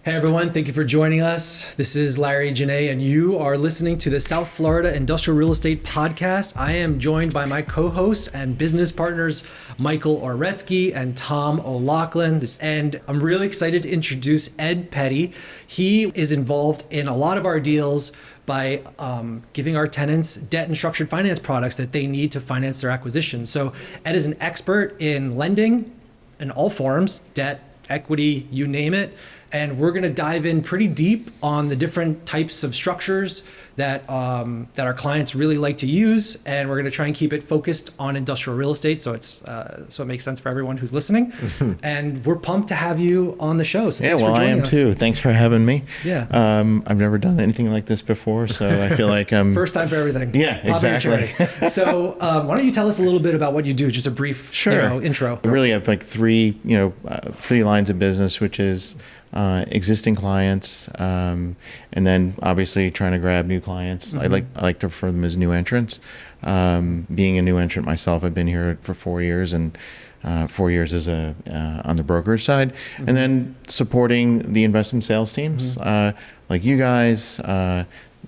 Hey everyone, thank you for joining us. This is LarryG, and you are listening to the South Florida Industrial Real Estate Podcast. I am joined by my co-hosts and business partners, Michael Oretsky and Tom O'Loughlin. And I'm really excited to introduce Ed Petty. He is involved in a lot of our deals by giving our tenants debt and structured finance products that they need to finance their acquisition. So Ed is an expert in lending in all forms, debt, equity, you name it. And we're going to dive in pretty deep on the different types of structures that our clients really like to use, and we're going to try and keep it focused on industrial real estate, so it makes sense for everyone who's listening. And we're pumped to have you on the show. So yeah, well, I am too. Thanks for having me. Yeah. I've never done anything like this before, so I feel like I'm first time for everything. Yeah, exactly. So why don't you tell us a little bit about what you do? Just a brief intro. I really have like three lines of business, which is existing clients, and then obviously trying to grab new clients. I like to refer them as new entrants. Being a new entrant myself, I've been here for 4 years, and 4 years as on the brokerage side, and then supporting the investment sales teams, like you guys.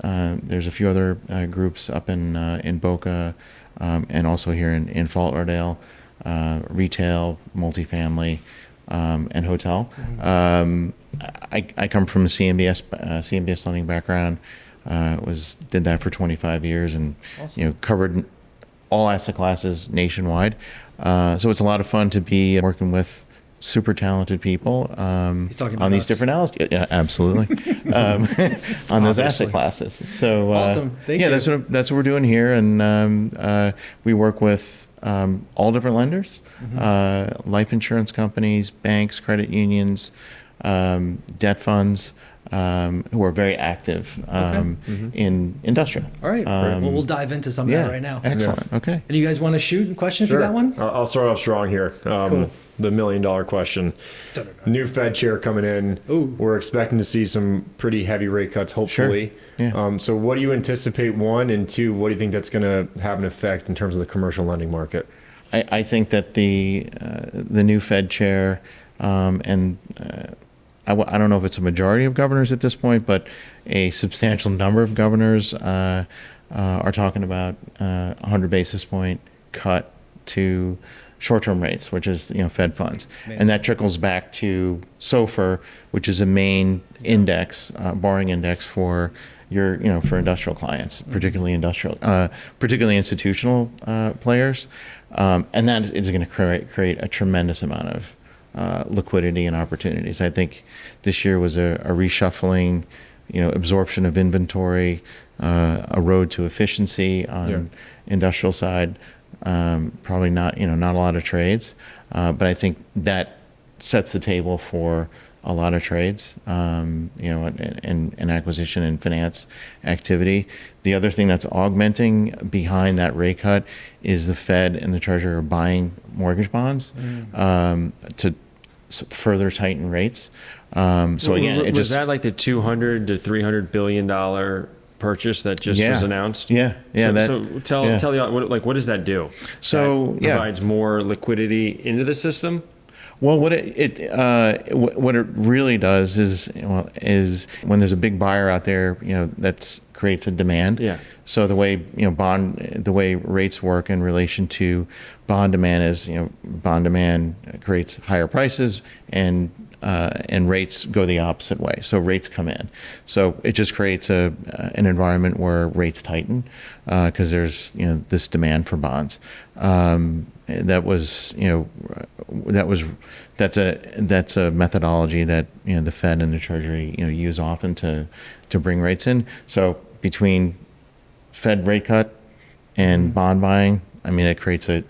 There's a few other groups up in Boca, and also here in Fort Lauderdale, retail, multifamily, and hotel. I come from a CMBS lending background. Did that for 25 years, and awesome. Covered all asset classes nationwide. So it's a lot of fun to be working with super talented people on these different analyses. Yeah, absolutely. On those asset classes. So awesome. Thank you. that's what we're doing here, and we work with all different lenders, life insurance companies, banks, credit unions, debt funds, who are very active in industrial. All right. Well, we'll dive into some of that right now. Excellent. Yeah. Okay. And you guys want to shoot a question? Sure. If you got one? I'll start off strong here. Cool. The $1 million question. New Fed chair coming in. Ooh. We're expecting to see some pretty heavy rate cuts, hopefully. Sure. Yeah. So what do you anticipate, one, and two, what do you think that's going to have an effect in terms of the commercial lending market? I think that the new Fed chair, and I don't know if it's a majority of governors at this point, but a substantial number of governors are talking about 100 basis point cut to short-term rates, which is Fed funds, and that trickles back to SOFR, which is a main index, borrowing index for for industrial clients, particularly institutional players, and that is going to create a tremendous amount of liquidity and opportunities. I think this year was a reshuffling, absorption of inventory, a road to efficiency on industrial side. Probably not a lot of trades, but I think that sets the table for a lot of trades, and acquisition and finance activity. The other thing that's augmenting behind that rate cut is the Fed and the Treasury are buying mortgage bonds to further tighten rates. So again, was that like the $200 to $300 billion purchase that just was announced? Yeah. So tell the what does that do? So that provides more liquidity into the system. Well, what it really does is when there's a big buyer out there, that creates a demand. Yeah. So the way rates work in relation to bond demand is, bond demand creates higher prices, and rates go the opposite way. So rates come in. So it just creates an environment where rates tighten because there's this demand for bonds. That's a methodology that the Fed and the Treasury use often to bring rates in. So between Fed rate cut and bond buying, it creates a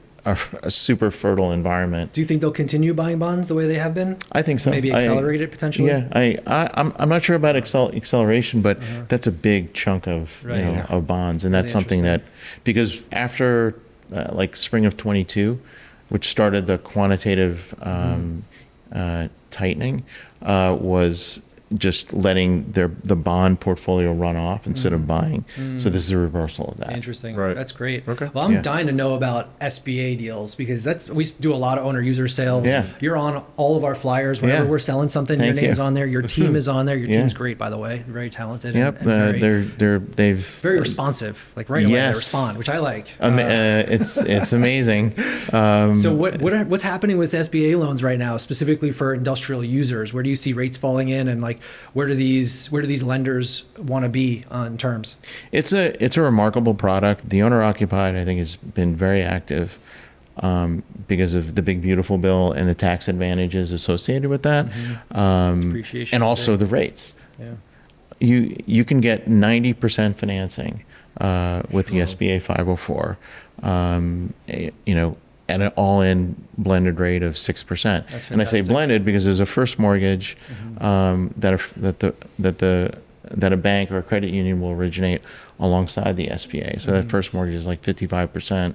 super fertile environment. Do you think they'll continue buying bonds the way they have been? I think so. Maybe accelerate it potentially? Yeah, I'm not sure about acceleration, but that's a big chunk of of bonds, and that's something that, because after like spring of 22, which started the quantitative tightening, was just letting the bond portfolio run off instead of buying. So this is a reversal of that. Interesting. Right. That's great. Okay. Well, I'm Yeah. dying to know about SBA deals because we do a lot of owner user sales. Yeah. You're on all of our flyers whenever Yeah. we're selling something. Thank your name's you. on there. Your team is on there. Your Yeah. team's great, by the way. Very talented. Yep, And very, they've very responsive. Like right away, they Yes. respond, which I like. it's amazing. So what's happening with SBA loans right now, specifically for industrial users? Where do you see rates falling in, and like where do these lenders want to be on terms? It's a remarkable product. The owner occupied, I think, has been very active because of the Big Beautiful Bill and the tax advantages associated with that, Depreciation and is also big. the rates. Yeah. You can get 90% financing with the SBA 504. At an all-in blended rate of 6%. That's and I say fantastic. blended because there's a first mortgage that a bank or a credit union will originate alongside the SBA. So that first mortgage is like 55%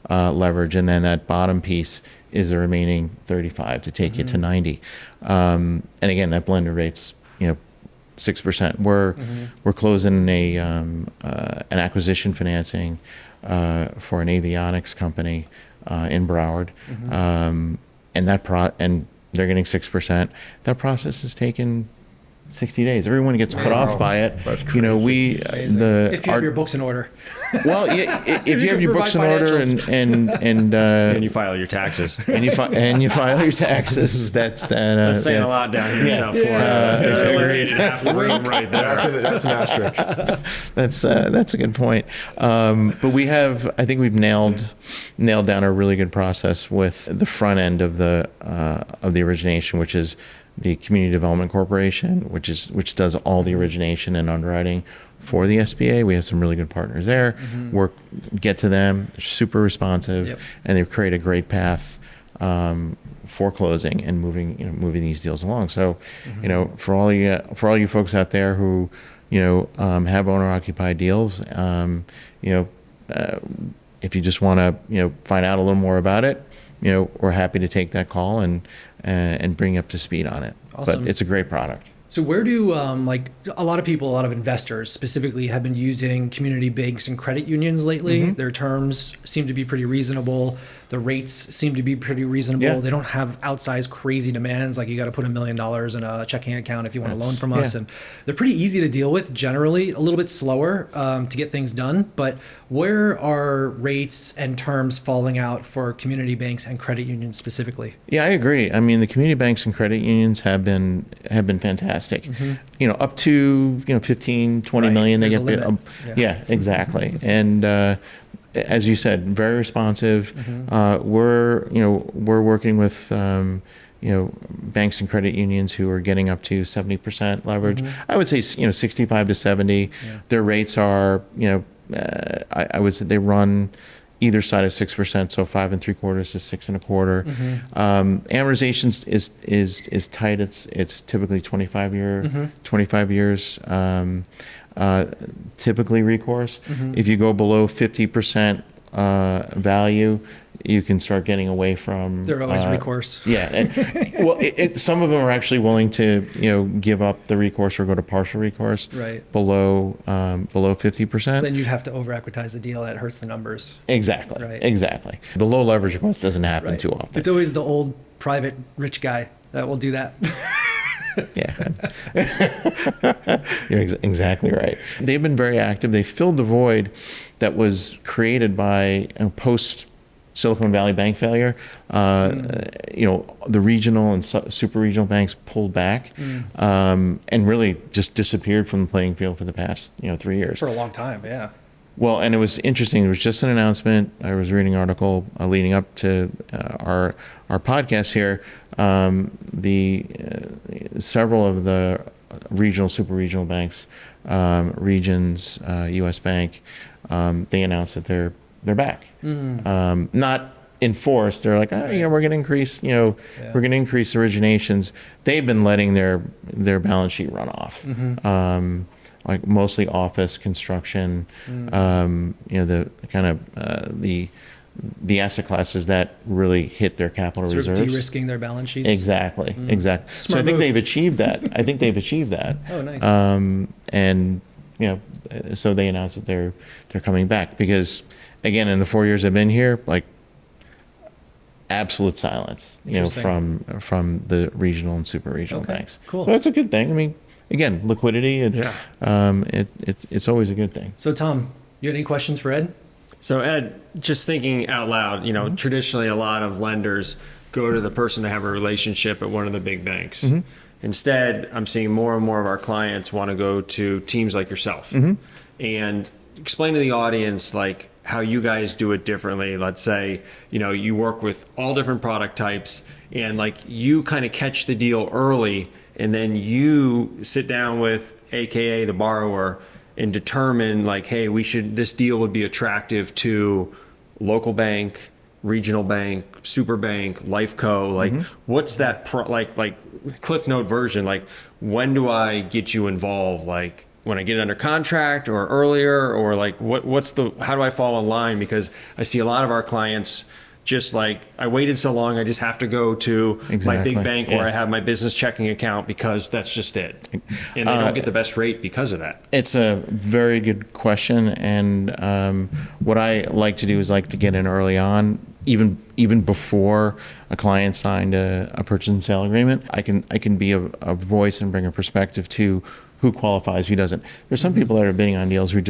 leverage, and then that bottom piece is the remaining 35 to take you to 90. And again, that blended rate's 6%. We're closing an acquisition financing for an avionics company in Broward, and they're getting 6%. That process has taken 60 days. Everyone gets put off by it. That's If you If you have your books in order. well, yeah, if you have your books in provide order And you file your taxes. and you file your taxes, that's That's saying a lot down here in South Florida. They're eliminated half the room right there. That's an asterisk. That's a good point. But I think we've nailed down a really good process with the front end of the origination, which is the Community Development Corporation, which does all the origination and underwriting for the SBA. We have some really good partners there. Get to them. They're super responsive, Yep. and they've created a great path for closing and moving these deals along. So, for all you folks out there who have owner occupied deals, if you just want to find out a little more about it, we're happy to take that call and bring you up to speed on it. Awesome. But it's a great product. So where do like a lot of investors specifically have been using community banks and credit unions lately? Their terms seem to be pretty reasonable. The rates seem to be pretty reasonable. Yeah. They don't have outsized crazy demands like you got to put $1 million in a checking account if you want a loan from us. yeah. And they're pretty easy to deal with generally, a little bit slower to get things done. But where are rates and terms falling out for community banks and credit unions specifically? Yeah, I agree. I mean, the community banks and credit unions have been fantastic. Up to 15, 20 Right. million they There's get. a limit. Yeah, exactly. And as you said, very responsive. We're working with banks and credit unions who are getting up to 70% leverage. I would say 65 to 70. Yeah. Their rates are I would say they run either side of 6%, so 5 3/4 to 6 1/4. Amortization is tight. It's typically 25 years. Typically recourse. If you go below 50% value, you can start getting away from. They're always recourse. Yeah. Well, some of them are actually willing to give up the recourse or go to partial recourse. Right. Below 50%. Then you'd have to over equitize the deal. That hurts the numbers. Exactly. Right. Exactly. The low leverage request doesn't happen Right. too often. It's always the old private rich guy that will do that. Yeah. You're exactly right. They've been very active. They filled the void that was created by post Silicon Valley bank failure. The regional and super regional banks pulled back and really just disappeared from the playing field for the past 3 years. For a long time, yeah. Well, and it was interesting. There was just an announcement. I was reading an article leading up to our podcast here. Several of the regional, super regional banks, Regions, U.S. Bank, they announced that they're back. Not in force. They're like, we're going to increase. We're going to increase originations. They've been letting their balance sheet run off. Like mostly office construction, the kind of the asset classes that really hit their capital Sort of reserves. de-risking their balance sheets. Exactly, exactly. So Smart I think move. they've achieved that. I think they've achieved that. Oh, nice. And so they announced that they're coming back because, again, in the 4 years I've been here, like absolute silence, Interesting. from the regional and super regional Okay, banks. cool. So that's a good thing. I mean, again, liquidity, and it's always a good thing. So Tom, you had any questions for Ed? So Ed, just thinking out loud, traditionally a lot of lenders go to the person to have a relationship at one of the big banks. Instead, I'm seeing more and more of our clients want to go to teams like yourself. And explain to the audience like how you guys do it differently. Let's say, you work with all different product types and like you kind of catch the deal early and then you sit down with AKA the borrower and determine like, hey, this deal would be attractive to local bank, regional bank, super bank, life co. Like what's that like Cliff Note version? Like when do I get you involved? Like when I get it under contract or earlier, or like how do I fall in line? Because I see a lot of our clients just like, I waited so long, I just have to go to my big bank where I have my business checking account because that's just it. And they don't get the best rate because of that. It's a very good question. And what I like to do is like to get in early on, even before a client signed a purchase and sale agreement. I can be a voice and bring a perspective to who qualifies, who doesn't. There's some people that are bidding on deals who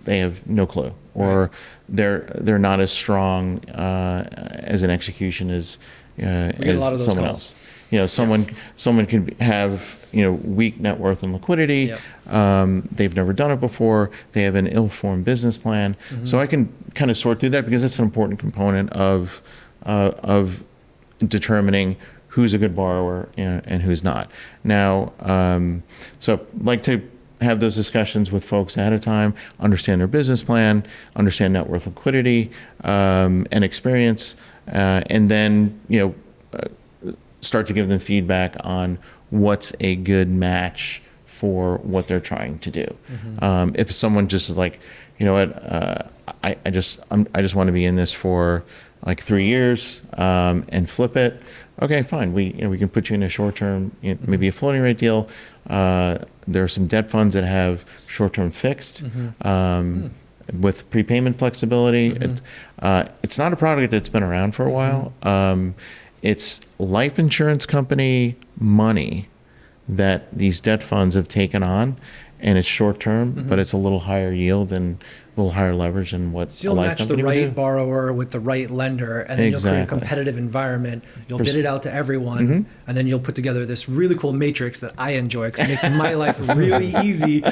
they have no clue, or they're not as strong as an execution as someone else. Someone can have weak net worth and liquidity. They've never done it before. They have an ill-formed business plan. So I can kind of sort through that because it's an important component of determining who's a good borrower and who's not. Now, so like to have those discussions with folks ahead of time, understand their business plan, understand net worth, liquidity, and experience, and then start to give them feedback on what's a good match for what they're trying to do. If someone just is like, I just want to be in this for like 3 years and flip it. Okay, fine. We can put you in a short term, maybe a floating rate deal. There are some debt funds that have short term fixed with prepayment flexibility. It's not a product that's been around for a while. It's life insurance company money that these debt funds have taken on, and it's short term, but it's a little higher yield and a little higher leverage than what So you'll a life match the company would right do. borrower with the right lender, and then you'll create a Exactly. competitive environment. You'll bid it out to everyone, and then you'll put together this really cool matrix that I enjoy because it makes my life really easy.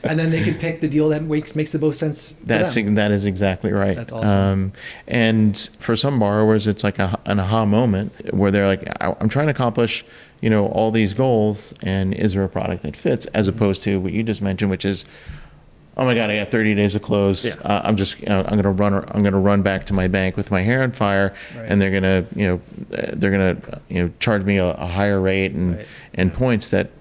And then they can pick the deal that makes the most sense for them. That is exactly right. That's awesome. And for some borrowers, it's like an aha moment where they're like, I'm trying to accomplish, all these goals, and is there a product that fits? As opposed to what you just mentioned, which is, oh my God, I got 30 days to close. Yeah. I'm gonna run back to my bank with my hair on fire, and they're gonna charge me a higher rate and points that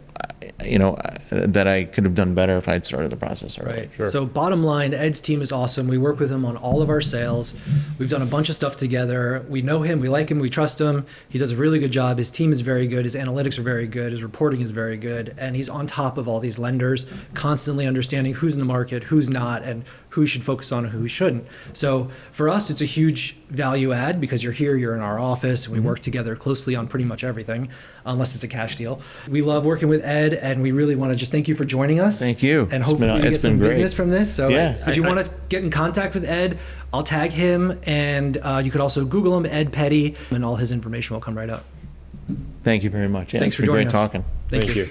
that I could have done better if I'd started the process early. Right. Sure. So bottom line, Ed's team is awesome. We work with him on all of our sales. We've done a bunch of stuff together. We know him, we like him, we trust him. He does a really good job. His team is very good. His analytics are very good. His reporting is very good. And he's on top of all these lenders, constantly understanding who's in the market, who's not, and who should focus on and who shouldn't. So for us, it's a huge value add because you're here, you're in our office, and we work together closely on pretty much everything, unless it's a cash deal. We love working with Ed, and we really want to just thank you for joining us. Thank you. And hopefully we get some great. business from this. So Yeah. if you want to get in contact with Ed, I'll tag him, and you could also Google him, Ed Petty, and all his information will come right up. Thank you very much. Yeah, Thanks it's for been joining great us. talking. Thank you. you.